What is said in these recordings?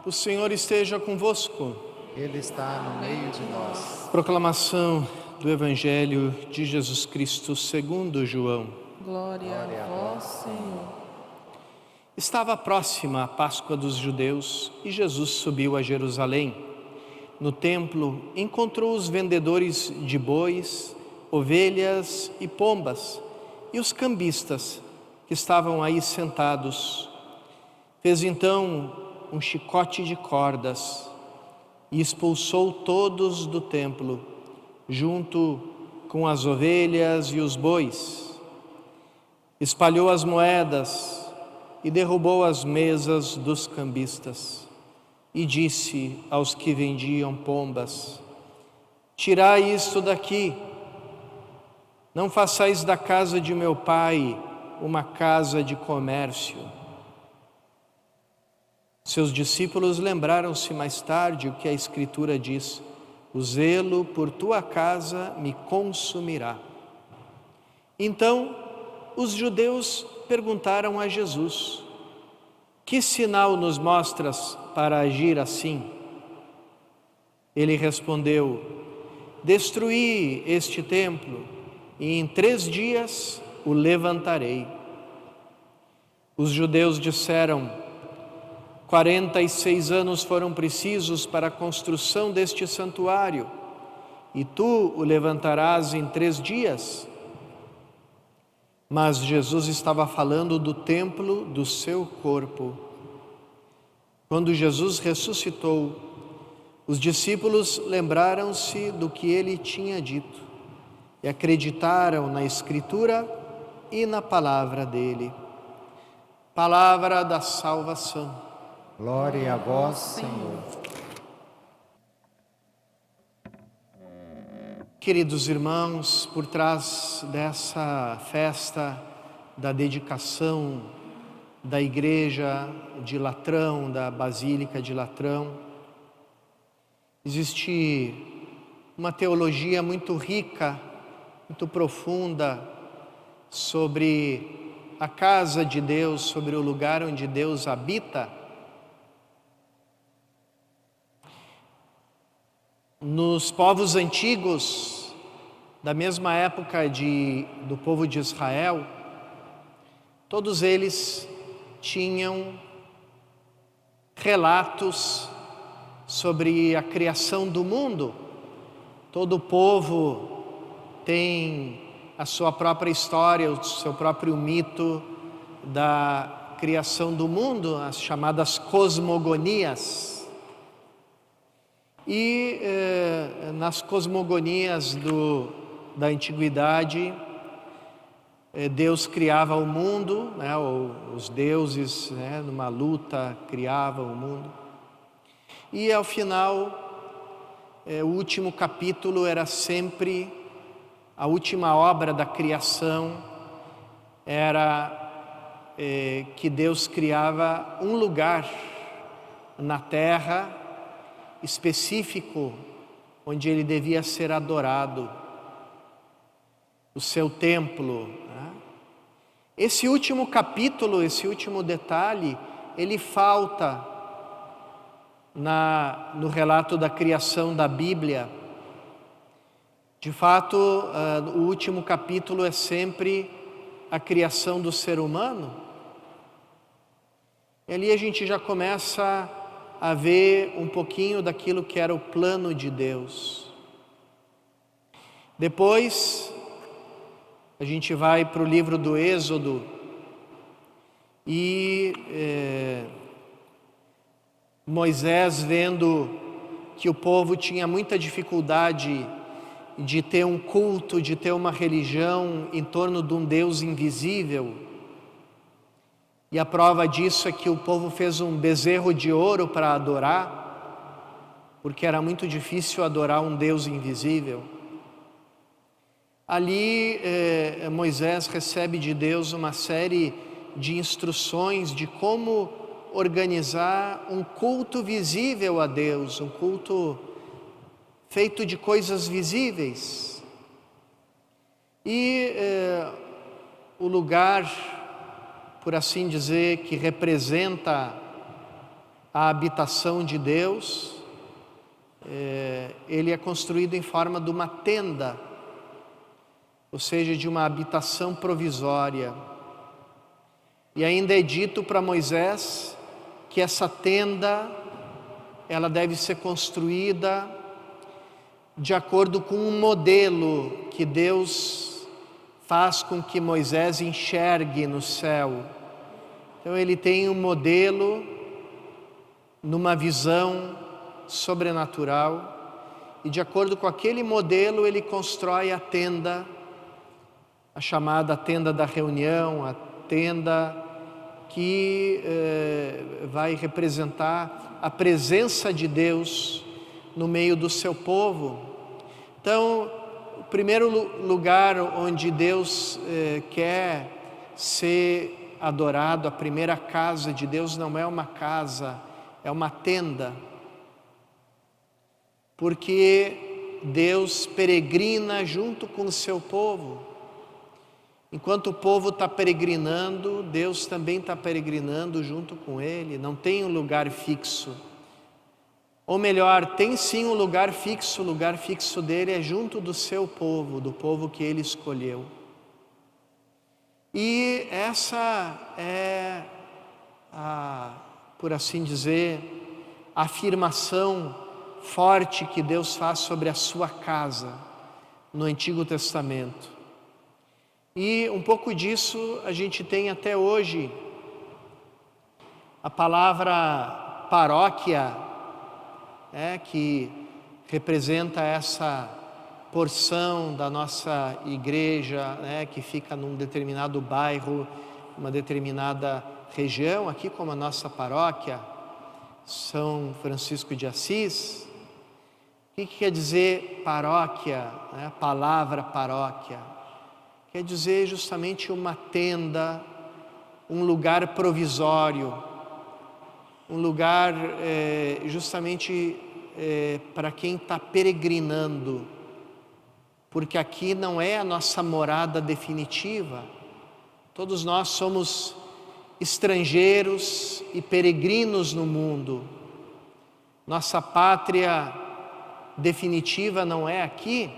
O Senhor esteja convosco. Ele está no meio de nós. Proclamação do Evangelho de Jesus Cristo segundo João. Glória a vós, Senhor. Estava próxima a Páscoa dos judeus e Jesus subiu a Jerusalém. No templo, encontrou os vendedores de bois, ovelhas e pombas e os cambistas que estavam aí sentados. Fez então um chicote de cordas e expulsou todos do templo, junto com as ovelhas e os bois. Espalhou as moedas e derrubou as mesas dos cambistas. E disse aos que vendiam pombas: tirai isto daqui, não façais da casa de meu pai uma casa de comércio. Seus discípulos lembraram-se mais tarde o que a Escritura diz: o zelo por tua casa me consumirá. Então os judeus perguntaram a Jesus: que sinal nos mostras para agir assim? Ele respondeu: destruí este templo e em 3 dias o levantarei. Os judeus disseram: 46 anos foram precisos para a construção deste santuário, e tu o levantarás em 3 dias? Mas Jesus estava falando do templo do seu corpo. Quando Jesus ressuscitou, os discípulos lembraram-se do que ele tinha dito e acreditaram na Escritura e na palavra dele. Palavra da salvação. Glória a vós, Senhor. Queridos irmãos, por trás dessa festa da dedicação da igreja de Latrão, da Basílica de Latrão, existe uma teologia muito rica, muito profunda sobre a casa de Deus, sobre o lugar onde Deus habita. Nos povos antigos, da mesma época do povo de Israel, todos eles tinham relatos sobre a criação do mundo. Todo povo tem a sua própria história, o seu próprio mito da criação do mundo, as chamadas cosmogonias. E nas cosmogonias da antiguidade, Deus criava o mundo, né, os deuses, né, numa luta, criavam o mundo. E ao final, o último capítulo era sempre, a última obra da criação era que Deus criava um lugar na terra específico onde ele devia ser adorado, o seu templo, né? Esse último capítulo, esse último detalhe, ele falta no relato da criação da Bíblia. De fato, o último capítulo é sempre a criação do ser humano. E ali a gente já começa a ver um pouquinho daquilo que era o plano de Deus. Depois, a gente vai para o livro do Êxodo e Moisés, vendo que o povo tinha muita dificuldade de ter um culto, de ter uma religião em torno de um Deus invisível. E a prova disso é que o povo fez um bezerro de ouro para adorar, porque era muito difícil adorar um Deus invisível. Ali Moisés recebe de Deus uma série de instruções de como organizar um culto visível a Deus, um culto feito de coisas visíveis. E o lugar, por assim dizer, que representa a habitação de Deus, ele é construído em forma de uma tenda, ou seja, de uma habitação provisória. E ainda é dito para Moisés que essa tenda, ela deve ser construída de acordo com um modelo que Deus faz com que Moisés enxergue no céu. Então ele tem um modelo numa visão sobrenatural, e de acordo com aquele modelo ele constrói a tenda, a chamada tenda da reunião, a tenda que vai representar a presença de Deus no meio do seu povo. Então, o primeiro lugar onde Deus quer ser adorado, a primeira casa de Deus não é uma casa, é uma tenda. Porque Deus peregrina junto com o seu povo. Enquanto o povo está peregrinando, Deus também está peregrinando junto com ele. Não tem um lugar fixo. Ou melhor, tem sim um lugar fixo. O lugar fixo dele é junto do seu povo, do povo que ele escolheu. E essa é por assim dizer, a afirmação forte que Deus faz sobre a sua casa no Antigo Testamento. E um pouco disso a gente tem até hoje. A palavra paróquia, que representa essa porção da nossa igreja, que fica num determinado bairro, uma determinada região, aqui como a nossa paróquia, São Francisco de Assis. O que quer dizer paróquia, a palavra paróquia? Quer dizer justamente uma tenda, um lugar provisório, um lugar justamente para quem está peregrinando, porque aqui não é a nossa morada definitiva. Todos nós somos estrangeiros e peregrinos no mundo. Nossa pátria definitiva não é aqui.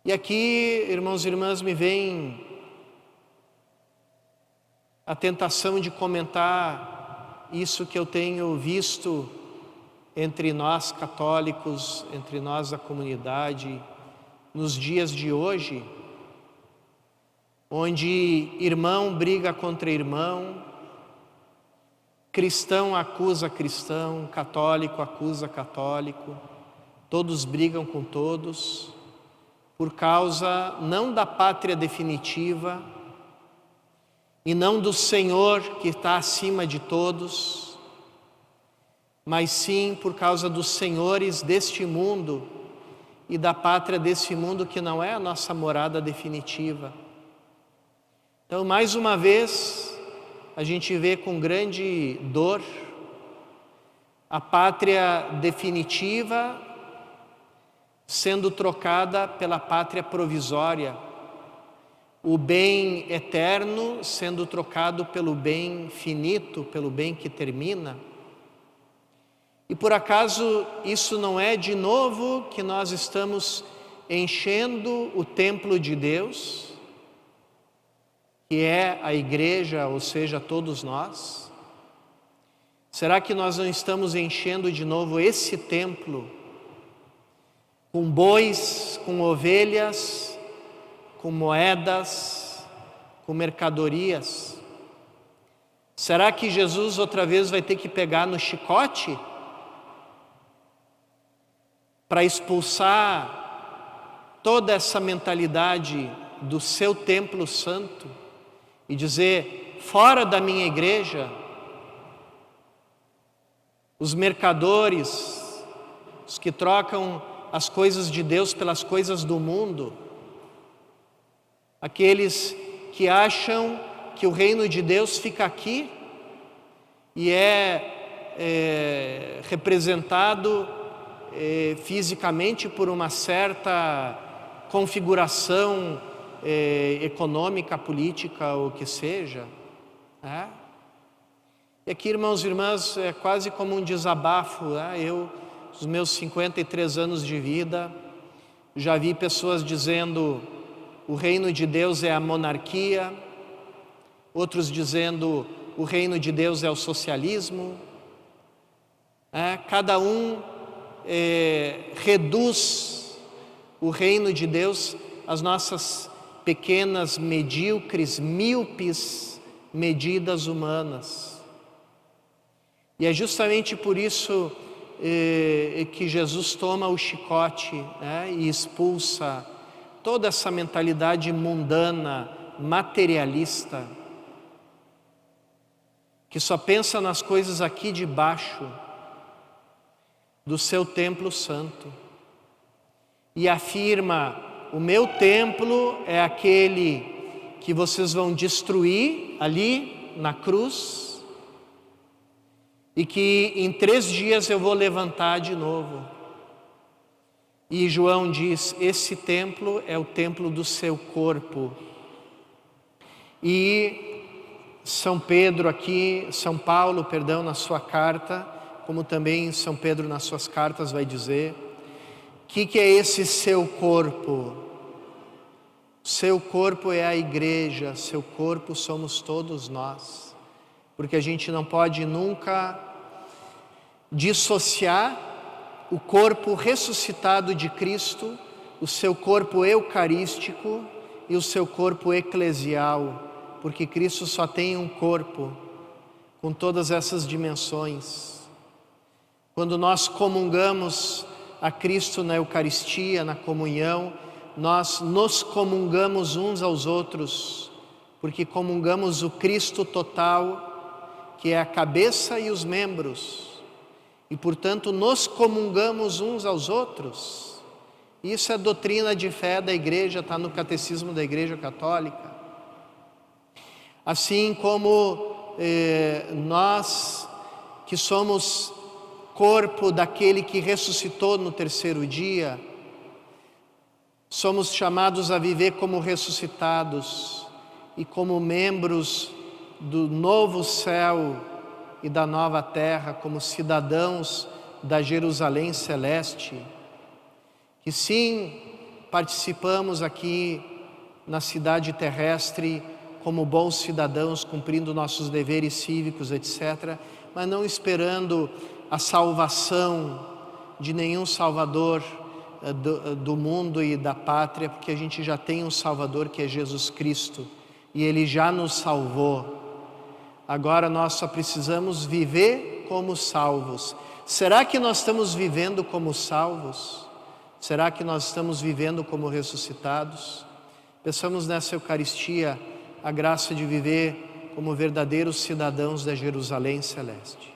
E aqui, irmãos e irmãs, me vem a tentação de comentar isso que eu tenho visto entre nós católicos, entre nós da comunidade, nos dias de hoje, onde irmão briga contra irmão, cristão acusa cristão, católico acusa católico, todos brigam com todos, por causa não da pátria definitiva, e não do Senhor que está acima de todos, mas sim por causa dos senhores deste mundo e da pátria desse mundo que não é a nossa morada definitiva. Então, mais uma vez, a gente vê com grande dor a pátria definitiva sendo trocada pela pátria provisória, o bem eterno sendo trocado pelo bem finito, pelo bem que termina. E por acaso isso não é de novo que nós estamos enchendo o templo de Deus, que é a igreja, ou seja, todos nós? Será que nós não estamos enchendo de novo esse templo com bois, com ovelhas, com moedas, com mercadorias? Será que Jesus outra vez vai ter que pegar no chicote para expulsar toda essa mentalidade do seu templo santo e dizer: fora da minha igreja, os mercadores, os que trocam as coisas de Deus pelas coisas do mundo, aqueles que acham que o reino de Deus fica aqui e é representado fisicamente por uma certa configuração econômica, política, ou o que seja, E aqui, irmãos e irmãs, é quase como um desabafo, né? Eu, os meus 53 anos de vida, já vi pessoas dizendo o reino de Deus é a monarquia, outros dizendo o reino de Deus é o socialismo. Cada um reduz o reino de Deus às nossas pequenas, medíocres, míopes medidas humanas. E é justamente por isso que Jesus toma o chicote, e expulsa toda essa mentalidade mundana, materialista, que só pensa nas coisas aqui de baixo do seu templo santo e afirma: o meu templo é aquele que vocês vão destruir ali na cruz e que em 3 dias eu vou levantar de novo. E João diz: esse templo é o templo do seu corpo. E São Paulo, na sua carta, como também São Pedro nas suas cartas vai dizer, que é esse seu corpo? Seu corpo é a igreja, seu corpo somos todos nós, porque a gente não pode nunca dissociar o corpo ressuscitado de Cristo, o seu corpo eucarístico e o seu corpo eclesial, porque Cristo só tem um corpo com todas essas dimensões. Quando nós comungamos a Cristo na Eucaristia, na comunhão, nós nos comungamos uns aos outros, porque comungamos o Cristo total, que é a cabeça e os membros, e portanto nos comungamos uns aos outros. Isso é doutrina de fé da igreja, está no Catecismo da Igreja Católica. Assim como nós que somos corpo daquele que ressuscitou no 3º dia, somos chamados a viver como ressuscitados e como membros do novo céu e da nova terra, como cidadãos da Jerusalém celeste, que sim, participamos aqui na cidade terrestre como bons cidadãos, cumprindo nossos deveres cívicos, etc., mas não esperando a salvação de nenhum salvador do mundo e da pátria, porque a gente já tem um Salvador que é Jesus Cristo, e Ele já nos salvou. Agora nós só precisamos viver como salvos. Será que nós estamos vivendo como salvos? Será que nós estamos vivendo como ressuscitados? Peçamos nessa Eucaristia a graça de viver como verdadeiros cidadãos da Jerusalém celeste.